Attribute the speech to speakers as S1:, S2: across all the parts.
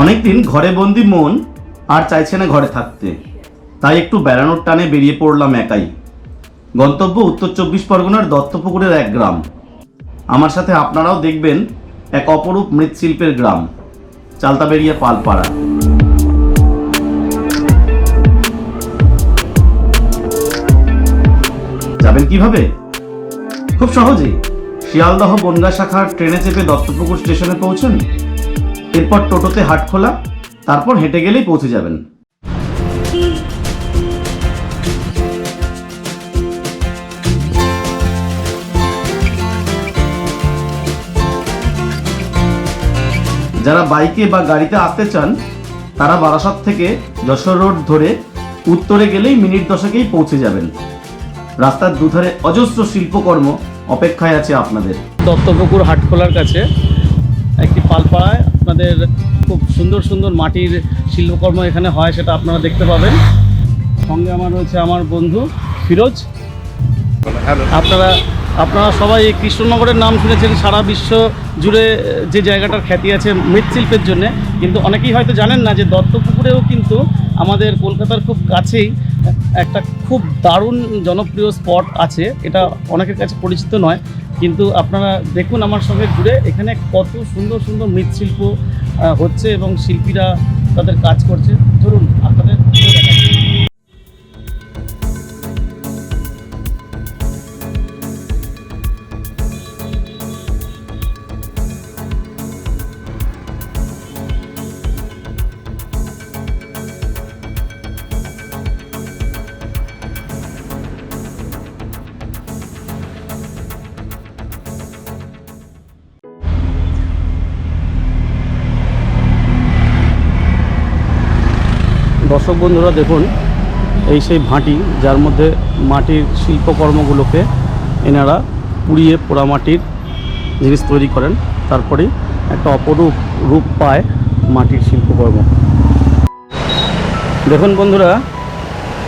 S1: অনেকদিন ঘরে বন্দি মন আর চাইছে না ঘরে থাকতে, তাই একটু বেড়ানোর টানে বেরিয়ে পড়লাম একাই। গন্তব্য উত্তর 24 পরগনার দত্তপুকুরের এক গ্রাম। আমার সাথে আপনারাও দেখবেন এক অপরূপ মৃৎশিল্পের গ্রাম, চালতাবেড়িয়া পালপাড়া। যাবেন কিভাবে? খুব সহজেই শিয়ালদহ বনগাঁ শাখার ট্রেনে চেপে দত্তপুকুর স্টেশনে পৌঁছুন, এরপর টোটোতে হাটখোলা, তারপর হেঁটে গেলেই পৌঁছে যাবেন। যারা বাইকে বা গাড়িতে আসতে চান তারা বারাসত থেকে যশোর রোড ধরে উত্তরে গেলেই মিনিট 10কেই পৌঁছে যাবেন। রাস্তার দুধারে অজস্র শিল্পকর্ম অপেক্ষায় আছে আপনাদের।
S2: দত্তপুকুর হাটখোলার কাছে একটি পালপাড়ায় আপনাদের খুব সুন্দর সুন্দর মাটির শিল্পকর্ম এখানে হয়, সেটা আপনারা দেখতে পাবেন। সঙ্গে আমার রয়েছে আমার বন্ধু ফিরোজ। আপনারা সবাই এই কৃষ্ণনগরের নাম শুনেছেন, সারা বিশ্ব জুড়ে যে জায়গাটার খ্যাতি আছে মৃৎশিল্পের জন্য, কিন্তু অনেকেই হয়তো জানেন না যে দত্তপুকুরেও কিন্তু আমাদের কলকাতার খুব কাছেই একটা খুব দারুণ জনপ্রিয় স্পট আছে। এটা অনেকের কাছে পরিচিত নয়, কিন্তু আপনারা দেখুন আমার সঙ্গে ঘুরে এখানে কত সুন্দর সুন্দর মৃৎশিল্প হচ্ছে এবং শিল্পীরা তাদের কাজ করছে। ধরুন আপনাদের দর্শক বন্ধুরা দেখুন, এই সেই ভাঁটি যার মধ্যে মাটির শিল্পকর্মগুলোকে এনারা পুড়িয়ে পোড়ামাটির জিনিস তৈরি করেন, তারপরেই একটা অপরূপ রূপ পায় মাটির শিল্পকর্ম। দেখুন বন্ধুরা,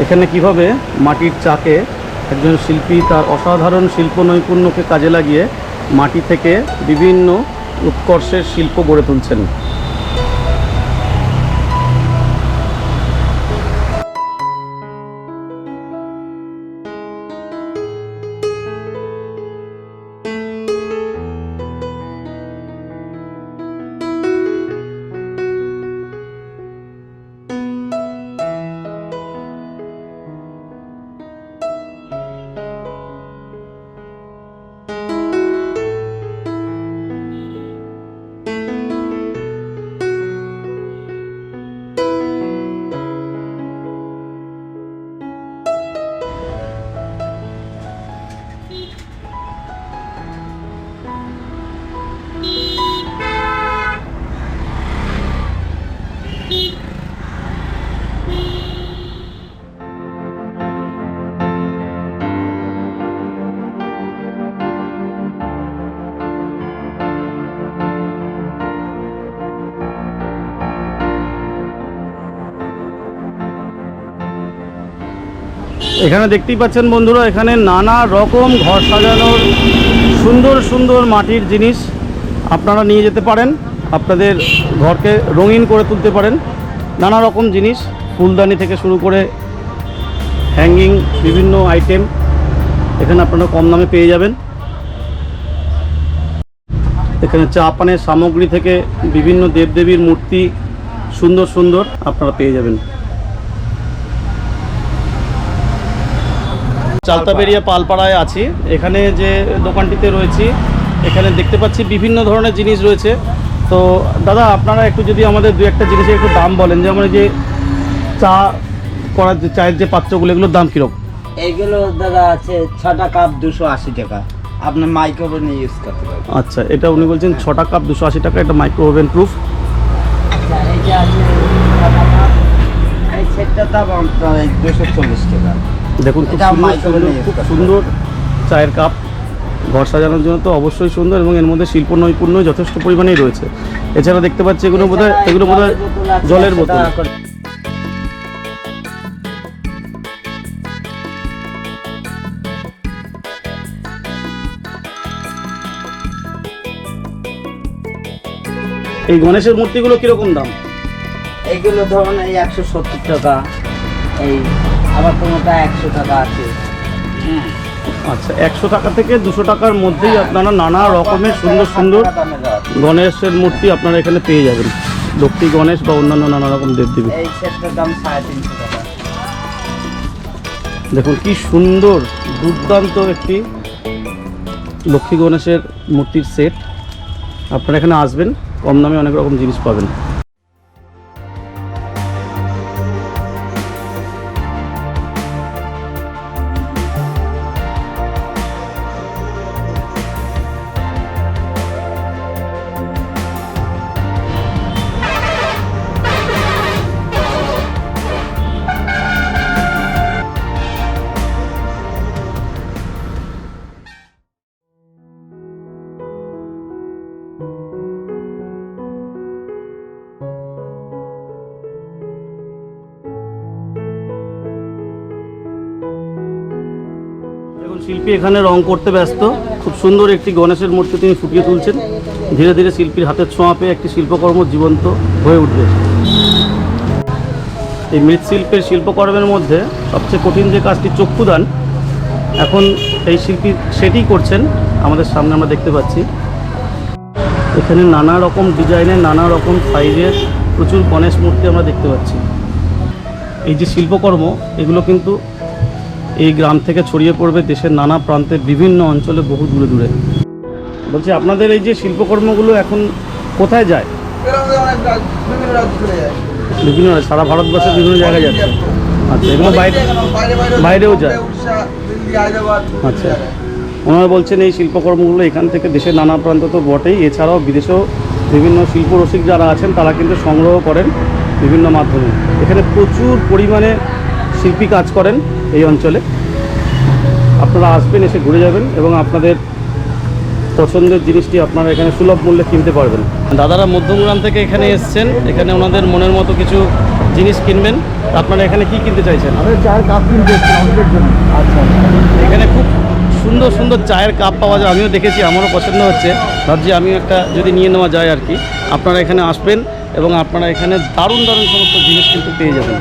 S2: এখানে কিভাবে মাটির চাকে একজন শিল্পী তার অসাধারণ শিল্প নৈপুণ্যকে কাজে লাগিয়ে মাটি থেকে বিভিন্ন উৎকর্ষের শিল্প গড়ে তুলছেন। এখানে দেখতেই পাচ্ছেন বন্ধুরা, এখানে নানা রকম ঘর সাজানোর সুন্দর সুন্দর মাটির জিনিস আপনারা নিয়ে যেতে পারেন, আপনাদের ঘরকে রঙিন করে তুলতে পারেন। নানা রকম জিনিস, ফুলদানি থেকে শুরু করে হ্যাঙ্গিং বিভিন্ন আইটেম এখানে আপনারা কম দামে পেয়ে যাবেন। এখানে চা পানের সামগ্রী থেকে বিভিন্ন দেবদেবীর মূর্তি সুন্দর সুন্দর আপনারা পেয়ে যাবেন। চালতাবেড়িয়া পালপাড়ায় আছি। এখানে যে দোকানটিতে রয়েছি, এখানে দেখতে পাচ্ছি বিভিন্ন ধরনের জিনিস রয়েছে। তো দাদা, আপনারা একটু যদি আমাদের দু একটা জিনিসের একটু দাম বলেন, যেমন যে চা করার যে চায়ের যে পাত্রগুলো, এগুলোর দাম কীরকম?
S3: এইগুলো দাদা আছে 6টা কাপ 280 টাকা, আপনার মাইক্রোওভেনে ইউজ করতে পারবেন।
S1: আচ্ছা, এটা উনি বলছেন 6টা কাপ 280 টাকা, এটা মাইক্রো ওভেন প্রুফ।
S3: আচ্ছা, এই যে আছে 6টা কাপ, এই সেটটার দাম আপনার 240 টাকা।
S1: দেখুন খুব সুন্দর চায়ের কাপ, ঘর সাজানোর জন্য তো অবশ্যই সুন্দর, এবং এর মধ্যে শিল্প নৈপুণ্য যথেষ্ট পরিমাণেই রয়েছে। এছাড়া দেখতে পাচ্ছি এগুলো বোধহয় জলের বোতল। এই গণেশের মূর্তিগুলো কিরকম দাম?
S3: এইগুলো ধরুন এই 170 টাকা, এই আবার কোনোটা 100 টাকা আছে। হ্যাঁ,
S2: আচ্ছা, 100 টাকা থেকে 200 টাকার মধ্যেই আপনারা নানা রকমের সুন্দর সুন্দর গণেশের মূর্তি আপনারা এখানে পেয়ে যাবেন। লক্ষ্মী গণেশ বা অন্যান্য নানা রকম দেবদেবী।
S3: এই সেটটার দাম 350 টাকা।
S2: দেখুন কি সুন্দর দুর্দান্ত একটি লক্ষ্মী গণেশের মূর্তির সেট। আপনারা এখানে আসবেন, কম দামে অনেক রকম জিনিস পাবেন। এখন শিল্পী এখানে রং করতে ব্যস্ত। খুব সুন্দর একটি গণেশের মূর্তি তিনি ফুটিয়ে তুলছেন। ধীরে ধীরে শিল্পীর হাতের ছোঁয়া পেয়ে একটি শিল্পকর্ম জীবন্ত হয়ে উঠবে। এই মৃৎশিল্পের শিল্পকর্মের মধ্যে সবচেয়ে কঠিন যে কাজটি চক্ষুদান, এখন এই শিল্পী সেটি করছেন। আমাদের সামনে আমরা দেখতে পাচ্ছি এখানে নানা রকম ডিজাইনের, নানা রকম সাইজের প্রচুর গণেশ মূর্তি আমরা দেখতে পাচ্ছি। এই যে শিল্পকর্ম, এগুলো কিন্তু এই গ্রাম থেকে ছড়িয়ে পড়বে দেশের নানা প্রান্তে, বিভিন্ন অঞ্চলে, বহু দূরে দূরে। বলছি, আপনাদের এই যে শিল্পকর্মগুলো এখন কোথায় যায়? বিভিন্ন সারা ভারতবর্ষের বিভিন্ন জায়গায় যাচ্ছে। আচ্ছা, এগুলো বাইরেও যায়। আচ্ছা, ওনারা বলছেন এই শিল্পকর্মগুলো এখান থেকে দেশের নানা প্রান্ত তো বটেই, এছাড়াও বিদেশেও বিভিন্ন শিল্পরসিক যারা আছেন তারা কিন্তু সংগ্রহ করেন বিভিন্ন মাধ্যমে। এখানে প্রচুর পরিমাণে শিল্পী কাজ করেন এই অঞ্চলে। আপনারা আসবেন, এসে ঘুরে যাবেন এবং আপনাদের পছন্দের জিনিসটি আপনারা এখানে সুলভ মূল্যে কিনতে পারবেন। দাদারা মধ্যমগ্রাম থেকে এখানে এসছেন, এখানে ওনাদের মনের মতো কিছু জিনিস কিনবেন। আপনারা এখানে কি কিনতে চাইছেন?
S3: চায়ের কাপ কিনতে আমাদের জন্য।
S2: আচ্ছা, এখানে খুব সুন্দর সুন্দর চায়ের কাপ পাওয়া যায়। আমিও দেখেছি, আমারও পছন্দ হচ্ছে। ভাবছি আমিও একটা যদি নিয়ে নেওয়া যায় আর কি। আপনারা এখানে আসবেন এবং আপনারা এখানে দারুণ দারুণ সমস্ত জিনিস কিন্তু পেয়ে যাবেন।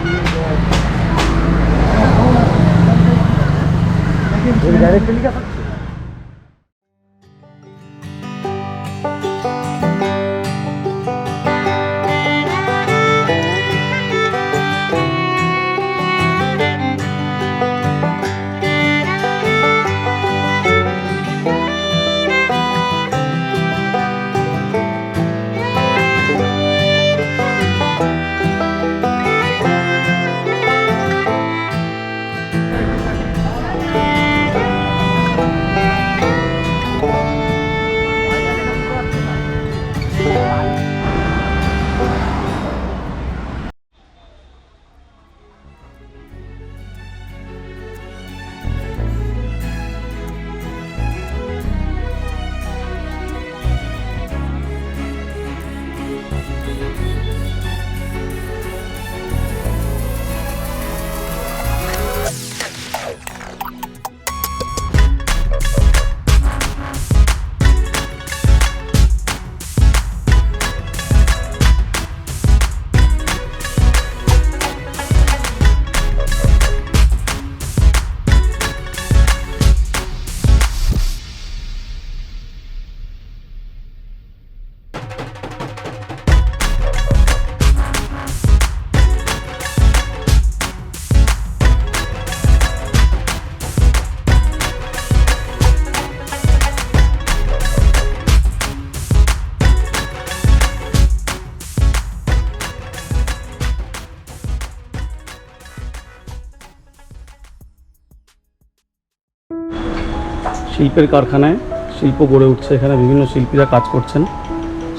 S2: শিল্পের কারখানায় শিল্প গড়ে উঠছে। এখানে বিভিন্ন শিল্পীরা কাজ করছেন।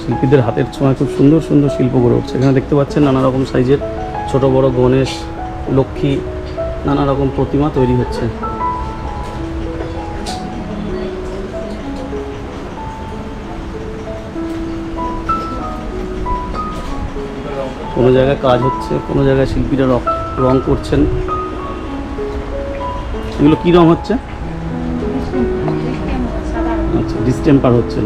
S2: শিল্পীদের হাতের ছোঁয়ায় খুব সুন্দর সুন্দর শিল্প গড়ে উঠছে। এখানে দেখতে পাচ্ছেন নানা রকম সাইজের ছোট বড় গণেশ, লক্ষ্মী, নানা রকম প্রতিমা তৈরি হচ্ছে। কোনো জায়গায় কাজ হচ্ছে, কোনো জায়গায় শিল্পীরা রং করছেন। এগুলো কী রং হচ্ছে? আচ্ছা, ডিস্টেম্পার হচ্ছেন।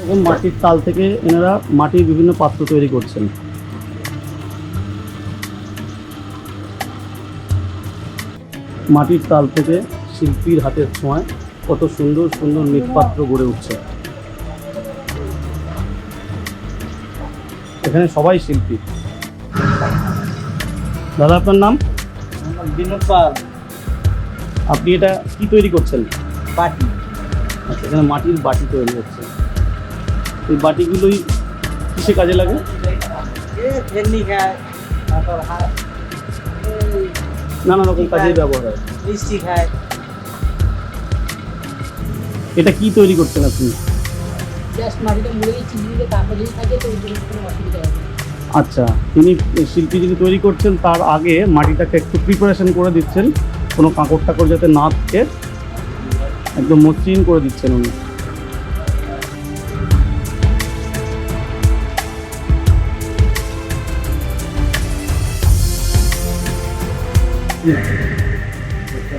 S2: এবং মাটির তাল থেকে এনারা মাটির বিভিন্ন পাত্র তৈরি করছেন। মাটির তাল থেকে শিল্পীর হাতের ছোঁয়ায় কত সুন্দর সুন্দর মৃৎপাত্র গড়ে উঠছে। এখানে সবাই শিল্পী। দাদা, আপনার নাম?
S3: বিনোদ পাল।
S2: আপনি এটা কি তৈরি করছেন?
S3: বাটি।
S2: আচ্ছা, এখানে মাটির বাটি তৈরি হচ্ছে। এই বাটিগুলোই কিসে কাজে লাগে?
S3: ফেলনি খায়, তারপর
S2: নানা রকম কাজে ব্যবহার হয়।
S3: মিষ্টি খায়।
S2: এটা কি তৈরি করছেন আপনি?
S4: জাস্ট মাটিটা মুড়ে চিনি দিয়ে তারপর যদি থাকে তো কোনো অসুবিধা হবে না।
S2: আচ্ছা, তিনি শিল্পী যিনি তৈরি করছেন তার আগে মাটিটাকে একটু প্রিপারেশন করে দিচ্ছেন, কোনো কাঁকড় টাকড় যাতে না থাকে, একদম মসৃণ করে দিচ্ছেন উনি।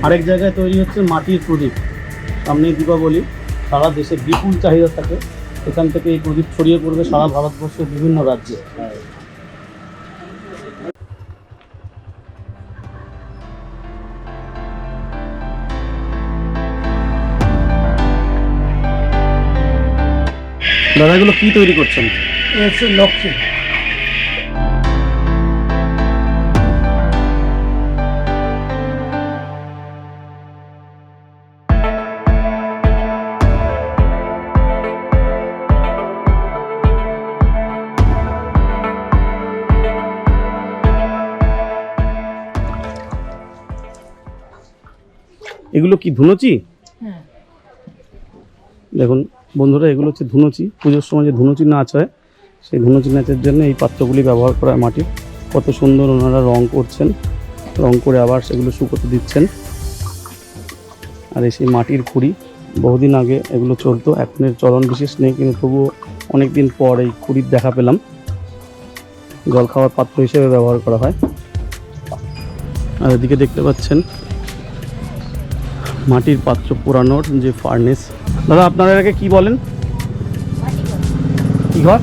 S2: আরেক জায়গায় তৈরি হচ্ছে মাটির প্রদীপ। সামনেই দীপাবলি, সারা দেশে বিপুল চাহিদা থাকে, এখান থেকে এই প্রদীপ ছড়িয়ে পড়বে সারা ভারতবর্ষের বিভিন্ন রাজ্যে। দাদা, এগুলো কি তৈরি করছেন?
S3: হচ্ছে লক্ষ্মী।
S2: এগুলো কি ধুনুচি?
S4: হ্যাঁ।
S2: দেখুন বন্ধুরা, এগুলো হচ্ছে ধুনুচি। পুজোর সময় যে ধুনুচি নাচ হয়, সেই ধুনুচি নাচের জন্য এই পাত্রগুলি ব্যবহার করা হয় মাটির। কত সুন্দর ওনারা রং করছেন, রং করে আবার সেগুলো শুকোতে দিচ্ছেন। আর এই সেই মাটির খুঁড়ি, বহুদিন আগে এগুলো চলতো, এখন এর চলন বিশেষ নেই, কিন্তু তবুও অনেক দিন পর এই খুঁড়ির দেখা পেলাম। জল খাওয়ার পাত্র হিসেবে ব্যবহার করা হয়। আর এদিকে দেখতে পাচ্ছেন মাটির পাত্র পোড়ানোর যে ফার্নেস। দাদা, আপনারা এটাকে কি বলেন? কি ঘর?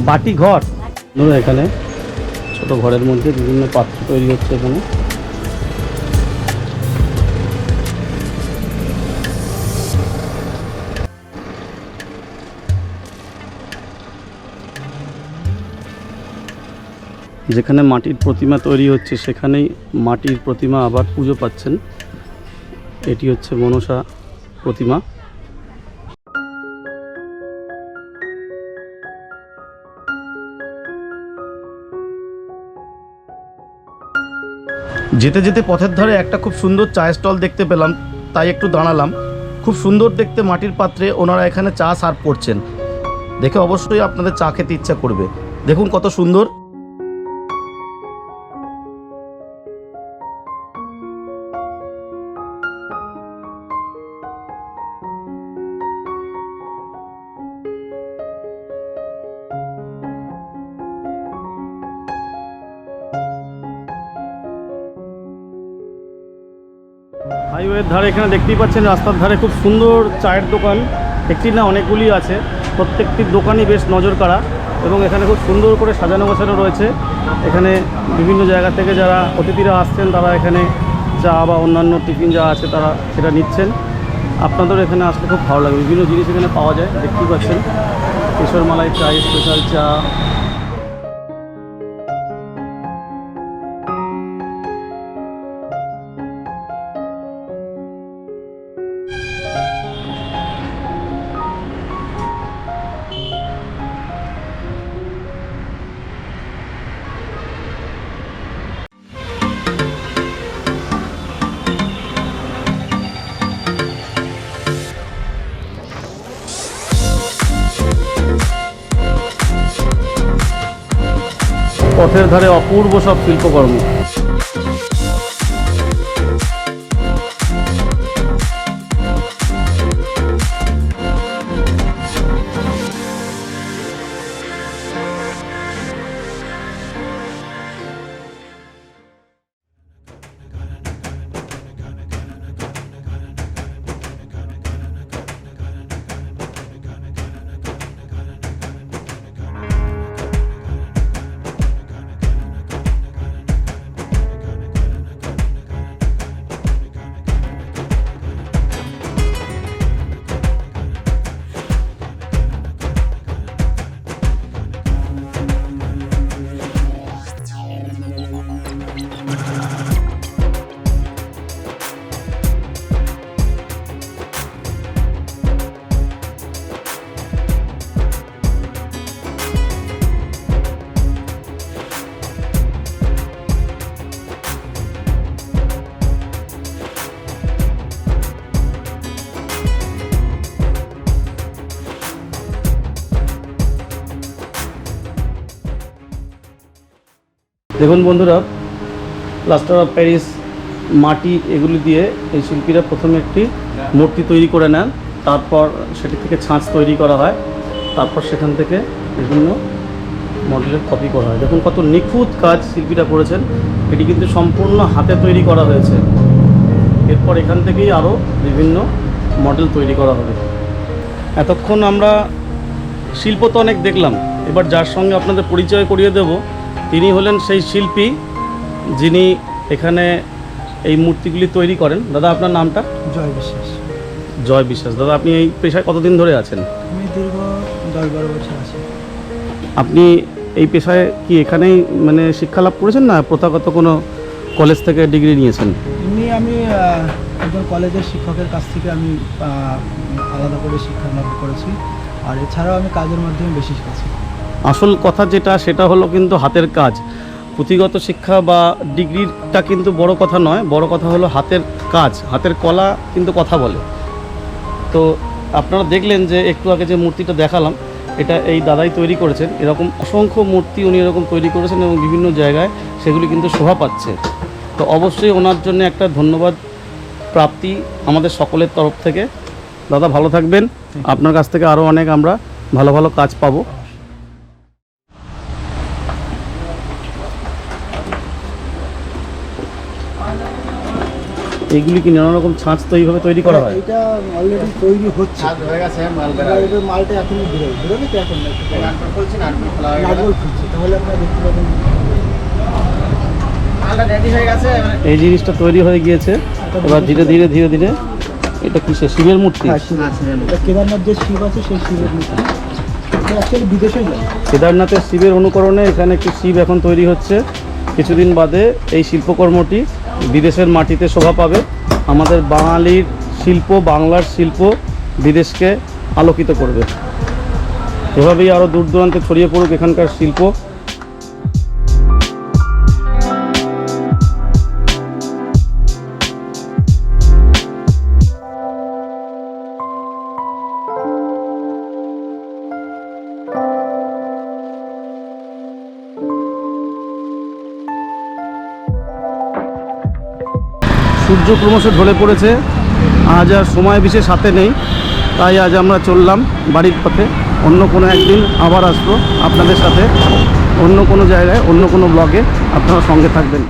S2: বাটি ঘর। ধরো এখানে ছোট ঘরের মধ্যে বিভিন্ন পাত্র তৈরি হচ্ছে। এখানে যেখানে মাটির প্রতিমা তৈরি হচ্ছে সেখানেই মাটির প্রতিমা আবার পুজো পাচ্ছেন। এটি হচ্ছে মনসা প্রতিমা।
S1: যেতে যেতে পথের ধারে একটা খুব সুন্দর চায়ের স্টল দেখতে পেলাম, তাই একটু দাঁড়ালাম। খুব সুন্দর দেখতে মাটির পাত্রে ওনারা এখানে চা সার্ভ করছেন। দেখে অবশ্যই আপনাদের চা খেতে ইচ্ছা করবে। দেখুন কত সুন্দর।
S2: হাইওয়ের ধারে এখানে দেখতেই পাচ্ছেন, রাস্তার ধারে খুব সুন্দর চায়ের দোকান। একটি না, অনেকগুলি আছে। প্রত্যেকটি দোকানই বেশ নজর কাড়া এবং এখানে খুব সুন্দর করে সাজানো গোছানো রয়েছে। এখানে বিভিন্ন জায়গা থেকে যারা অতিথিরা আসছেন তারা এখানে চা বা অন্যান্য টিফিন যা আছে তারা সেটা নিচ্ছেন। আপনাদের এখানে আসলে খুব ভালো লাগবে। বিভিন্ন জিনিস এখানে পাওয়া যায়, দেখতেই পাচ্ছেন। কেশর মালাই চা, স্পেশাল চা। পথের ধারে অপূর্ব সব শিল্পকর্ম। দেখুন বন্ধুরা, প্লাস্টার অফ প্যারিস, মাটি এগুলি দিয়ে এই শিল্পীরা প্রথমে একটি মূর্তি তৈরি করে নেন, তারপর সেটি থেকে ছাঁচ তৈরি করা হয়, তারপর সেখান থেকে বিভিন্ন মডেলের কপি করা হয়। দেখুন কত নিখুঁত কাজ শিল্পীরা করেছেন। এটি কিন্তু সম্পূর্ণ হাতে তৈরি করা হয়েছে। এরপর এখান থেকেই আরও বিভিন্ন মডেল তৈরি করা হবে। এতক্ষণ আমরা শিল্প তো অনেক দেখলাম, এবার যার সঙ্গে আপনাদের পরিচয় করিয়ে দেব তিনি হলেন সেই শিল্পী যিনি এখানে এই মূর্তিগুলি তৈরি করেন। দাদা, আপনার নামটা?
S5: জয় বিশ্বাস।
S2: জয় বিশ্বাস। দাদা, আপনি এই পেশায় কতদিন ধরে আছেন?
S5: আমি দীর্ঘ 10-12 বছর আছি।
S2: আপনি এই পেশায় কি এখানেই মানে শিক্ষা লাভ করেছেন, না প্রথাগত কোনো কলেজ থেকে ডিগ্রি নিয়েছেন?
S5: এমনি আমি একজন কলেজের শিক্ষকের কাছ থেকে আমি আলাদা করে শিক্ষা লাভ করেছি, আর এছাড়াও আমি কাজের মাধ্যমে বেশি শিখেছি।
S2: আসল কথা যেটা, সেটা হলো কিন্তু হাতের কাজ। পুঁথিগত শিক্ষা বা ডিগ্রিটা কিন্তু বড় কথা নয়, বড় কথা হলো হাতের কাজ, হাতের কলা কিন্তু কথা বলে। তো আপনারা দেখলেন যে একটু আগে যে মূর্তিটা দেখালাম, এটা এই দাদাই তৈরি করেছেন। এরকম অসংখ্য মূর্তি উনি এরকম তৈরি করেছেন এবং বিভিন্ন জায়গায় সেগুলি কিন্তু শোভা পাচ্ছে। তো অবশ্যই ওনার জন্য একটা ধন্যবাদ প্রাপ্তি আমাদের সকলের তরফ থেকে। দাদা, ভালো থাকবেন। আপনার কাছ থেকে আরও অনেক আমরা ভালো ভালো কাজ পাবো। এইগুলি কি নানা রকম ছাঁচ তো এইভাবে তৈরি করা হয়?
S5: এটা অলরেডি তৈরি হচ্ছে,
S3: হয়ে গেছে, মাল
S5: এটার মালটা এখনই বেরোবে তো, এখন
S3: নাটবল্টু খুলছে, নাটবল্টু খোলা হয়ে গেল,
S5: নাটবল্টু খুলছে, তাহলে আপনারা দেখতে পাবেন
S3: মালটা রেডি হয়ে গেছে।
S2: এই জিনিসটা তৈরি হয়ে গিয়েছে। এবার ধীরে ধীরে ধীরে ধীরে এটা কিসে, শিবের মূর্তি?
S5: হ্যাঁ, শিব। এটা কেদারনাথ যে শিব আছে সেই শিবের মূর্তি। এটা অ্যাকচুয়ালি বিদেশে যায়।
S2: কেদারনাথের শিবের অনুকরণে এখানে একটি শিব এখন তৈরি হচ্ছে। কিছুদিন বাদে এই শিল্পকর্মটি বিদেশের মাটিতে শোভা পাবে। আমাদের বাঙালির শিল্প, বাংলার শিল্প বিদেশকে আলোকিত করবে। এভাবেই আরও দূর দূরান্তে ছড়িয়ে পড়ুক এখানকার শিল্প। সূর্য ক্রমশ ঢলে পড়েছে, আজ আর সময় বিশেষ হাতে নেই, তাই আজ আমরা চললাম বাড়ির পথে। অন্য কোনো একদিন আবার আসবো আপনাদের সাথে, অন্য কোনো জায়গায়, অন্য কোনো ব্লগে। আপনারা সঙ্গে থাকবেন।